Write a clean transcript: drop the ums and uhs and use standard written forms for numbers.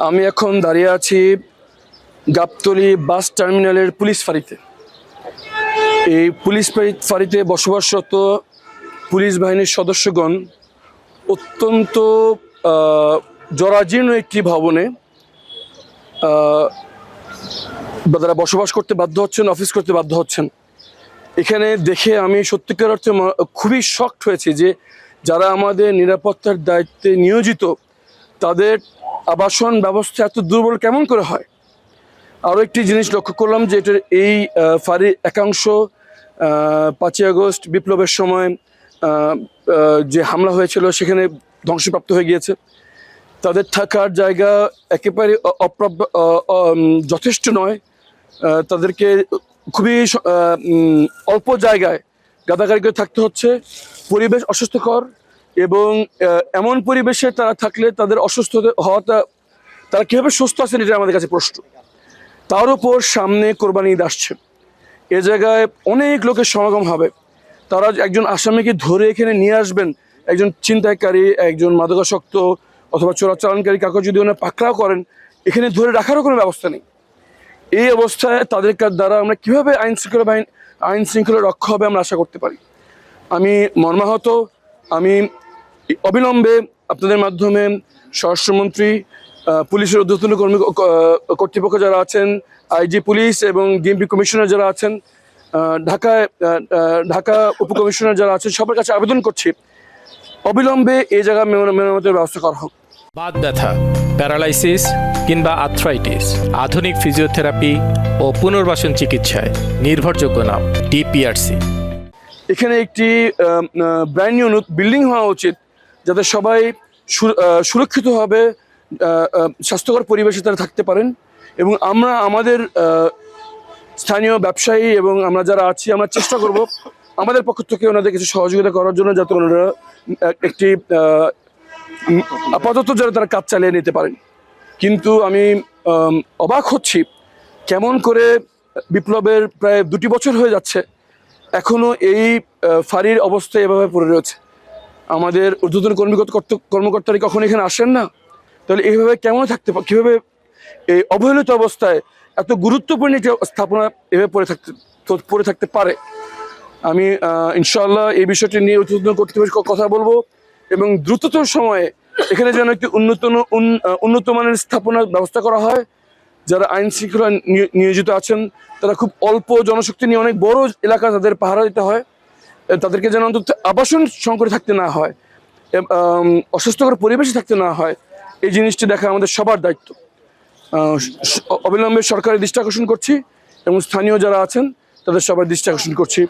আমি এখন দাঁড়িয়ে আছি গাবতলী বাস টার্মিনালের পুলিশ ফাঁড়িতে। এই পুলিশ ফাঁড়িতে বসবাসরত পুলিশ বাহিনীর সদস্যগণ অত্যন্ত জরাজীর্ণ একটি ভবনে তারা বসবাস করতে বাধ্য হচ্ছেন, অফিস করতে বাধ্য হচ্ছেন। এখানে দেখে আমি সত্যিকার অর্থে খুবই শকড হয়েছি যে যারা আমাদের নিরাপত্তার দায়িত্বে নিয়োজিত তাদের আবাসন ব্যবস্থা এত দুর্বল কেমন করে হয়। আরও একটি জিনিস লক্ষ্য করলাম যে এটার এই ফাঁড়ির একাংশ 5ই আগস্ট বিপ্লবের সময় যে হামলা হয়েছিল সেখানে ধ্বংসপ্রাপ্ত হয়ে গিয়েছে। তাদের থাকার জায়গা একেবারে যথেষ্ট নয়। তাদেরকে খুবই অল্প জায়গায় গাদাগাড়ি করে থাকতে হচ্ছে। পরিবেশ অস্বাস্থ্যকর এবং এমন পরিবেশে তারা থাকলে তাদের অসুস্থ হওয়াটা, তারা কীভাবে সুস্থ আছেন এটা আমাদের কাছে প্রশ্ন। তার উপর সামনে কোরবানি ঈদ আসছে, এ জায়গায় অনেক লোকের সমাগম হবে। তারা একজন আসামিকে ধরে এখানে নিয়ে আসবেন, একজন ছিনতাইকারী, একজন মাদকাসক্ত অথবা চোরাচালানকারী কাউকে যদি ওনারা পাকড়াও করেন, এখানে ধরে রাখারও কোনো ব্যবস্থা নেই। এই অবস্থায় তাদের দ্বারা আমরা কীভাবে আইন শৃঙ্খলা রক্ষা হবে আমরা আশা করতে পারি। আমি মর্মাহত। আমি অবিলম্বে আপনাদের মাধ্যমে স্বরাষ্ট্রমন্ত্রী, পুলিশের ঊর্ধ্বতন কর্তৃপক্ষ যারা আছেন, আইজি পুলিশ এবং ডিএমপি কমিশনার যারা আছেন, ঢাকা উপকমিশনার যারা আছেন, সবার কাছে আবেদন করছি অবিলম্বে এই জায়গা মেরামতের ব্যবস্থা করা হোক। বাত ব্যথা, প্যারালাইসিস কিংবা আর্থ্রাইটিস, আধুনিক ফিজিওথেরাপি ও পুনর্বাসন চিকিৎসায় নির্ভরযোগ্য নাম ডিপিআরসি। এখানে একটি ব্র্যান্ড নিউ বিল্ডিং হওয়া উচিত যাতে সবাই সুরক্ষিতভাবে স্বাস্থ্যকর পরিবেশে তারা থাকতে পারেন। এবং আমরা আমাদের স্থানীয় ব্যবসায়ী এবং আমরা যারা আছি আমরা চেষ্টা করব আমাদের পক্ষ থেকে ওনাদের কিছু সহযোগিতা করার জন্য, যাতে ওনারা একটি আপাতত যারা তারা কাজ চালিয়ে নিতে পারেন। কিন্তু আমি অবাক হচ্ছি কেমন করে বিপ্লবের প্রায় 2 বছর হয়ে যাচ্ছে এখনও এই ফাঁড়ির অবস্থা এভাবে পড়ে রয়েছে। আমাদের ঊর্ধ্বতন কর্মকর্তারা কখন এখানে আসেন না? তাহলে এইভাবে কেমন থাকতে, কীভাবে এই অবহেলিত অবস্থায় এত গুরুত্বপূর্ণ একটি স্থাপনা এভাবে পড়ে থাকতে পারে? আমি ইনশাআল্লাহ এই বিষয়টি নিয়ে ঊর্ধ্বতন কর্তৃপক্ষের কথা বলবো এবং দ্রুততম সময়ে এখানে যেন একটি উন্নত মানের স্থাপনার ব্যবস্থা করা হয়। যারা আইন শৃঙ্খলা নিয়োজিত আছেন তারা খুব অল্প জনশক্তি নিয়ে অনেক বড় এলাকা তাদের পাহারা দিতে হয়। তাদেরকে যেন অন্তত আবাসন সংকটে থাকতে না হয়, অস্বাস্থ্যকর পরিবেশে থাকতে না হয়, এই জিনিসটি দেখা আমাদের সবার দায়িত্ব। অবিলম্বে সরকারের দৃষ্টি আকর্ষণ করছি এবং স্থানীয় যারা আছেন তাদের সবার দৃষ্টি আকর্ষণ করছি।